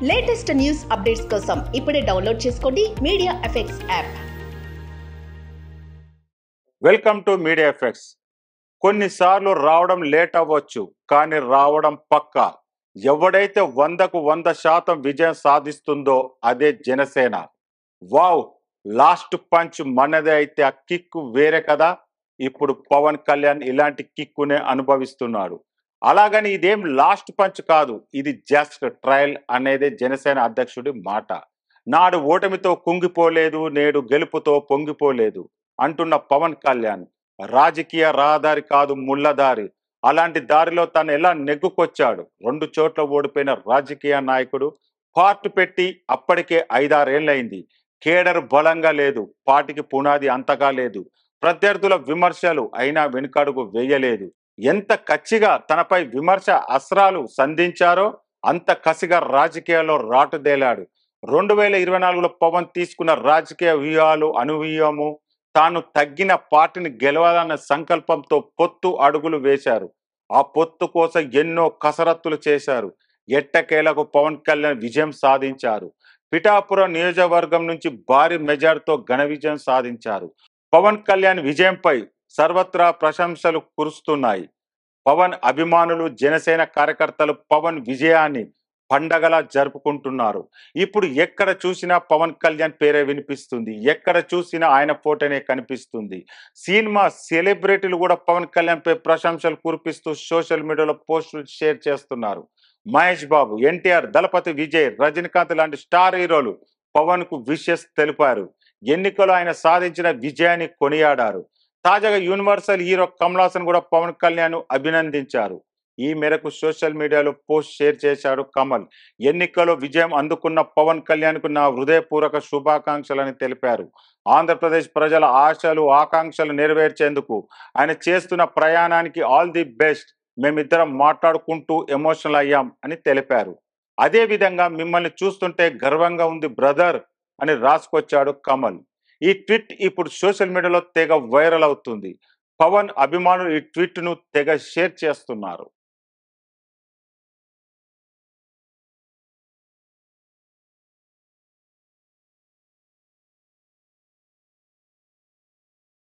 Latest news updates కోసం ఇప్పుడే download చేసుకోండి media effects app. Welcome to media effects. కొన్నిసార్లు రావడం లేట్ అవ్వచ్చు, కానీ రావడం పక్కా. ఎవడైతే 100కు 100% విజయం సాధిస్తుందో అదే జనసేన. వావ్, లాస్ట్ పంచ్ మనదే అయితే ఆ కిక్ వేరే కదా. ఇప్పుడు పవన్ కళ్యాణ్ ఇలాంటి కిక్కునే అనుభవిస్తున్నాడు. అలాగని ఇదేం లాస్ట్ పంచ్ కాదు, ఇది జస్ట్ ట్రయల్ అనేది జనసేన అధ్యక్షుడి మాట. నాడు ఓటమితో కుంగిపోలేదు, నేడు గెలుపుతో పొంగిపోలేదు అంటున్న పవన్ కళ్యాణ్ రాజకీయ రహదారి కాదు ముళ్ళదారి. అలాంటి దారిలో తను ఎలా నెగ్గుకొచ్చాడు. 2 చోట్ల ఓడిపోయిన రాజకీయ నాయకుడు పార్ట్ పెట్టి అప్పటికే 5-6 ఏళ్ళైంది. కేడర్ బలంగా లేదు, పార్టీకి పునాది అంతగా లేదు. ప్రత్యర్థుల విమర్శలు అయినా వెనుకడుగు వేయలేదు. ఎంత కచ్చిగా తనపై విమర్శ అస్త్రాలు సంధించారో అంత కసిగా రాజకీయాల్లో రాటుదేలాడు. 2024లో పవన్ తీసుకున్న రాజకీయ వ్యూహాలు అనూహ్యము. తాను తగ్గిన పార్టీని గెలవాలన్న సంకల్పంతో పొత్తు అడుగులు వేశారు. ఆ పొత్తు కోసం ఎన్నో కసరత్తులు చేశారు. ఎట్టకేలకు పవన్ కళ్యాణ్ విజయం సాధించారు. పిఠాపురం నియోజకవర్గం నుంచి భారీ మెజార్టీతో ఘన విజయం సాధించారు. పవన్ కళ్యాణ్ విజయంపై సర్వత్రా ప్రశంసలు కురుస్తున్నాయి. పవన్ అభిమానులు, జనసేన కార్యకర్తలు పవన్ విజయాన్ని పండగలా జరుపుకుంటున్నారు. ఇప్పుడు ఎక్కడ చూసినా పవన్ కళ్యాణ్ పేరే వినిపిస్తుంది. ఎక్కడ చూసినా ఆయన ఫోటోనే కనిపిస్తుంది. సినిమా సెలబ్రిటీలు కూడా పవన్ కళ్యాణ్ పై ప్రశంసలు కురిపిస్తూ సోషల్ మీడియాలో పోస్టులు షేర్ చేస్తున్నారు. మహేష్ బాబు, ఎన్టీఆర్, దళపతి విజయ్, రజనీకాంత్ లాంటి స్టార్ హీరోలు పవన్ కు విషెస్ తెలిపారు. ఎన్నికలు ఆయన సాధించిన విజయాన్ని కొనియాడారు. తాజాగా యూనివర్సల్ హీరో కమల్ హాసన్ కూడా పవన్ కళ్యాణ్ అభినందించారు. ఈ మేరకు సోషల్ మీడియాలో పోస్ట్ షేర్ చేశాడు కమల్. ఎన్నికల్లో విజయం అందుకున్న పవన్ కళ్యాణ్ కు నా హృదయపూర్వక శుభాకాంక్షలని తెలిపారు. ఆంధ్రప్రదేశ్ ప్రజల ఆశలు, ఆకాంక్షలు నెరవేర్చేందుకు ఆయన చేస్తున్న ప్రయాణానికి ఆల్ ది బెస్ట్. మేమిద్దరం మాట్లాడుకుంటూ ఎమోషనల్ అయ్యాం అని తెలిపారు. అదే విధంగా మిమ్మల్ని చూస్తుంటే గర్వంగా ఉంది బ్రదర్ అని రాసుకొచ్చాడు కమల్. ఈ ట్వీట్ ఇప్పుడు సోషల్ మీడియాలో తెగ వైరల్ అవుతుంది. పవన్ అభిమానులు ఈ ట్వీట్ ను తెగ షేర్ చేస్తున్నారు.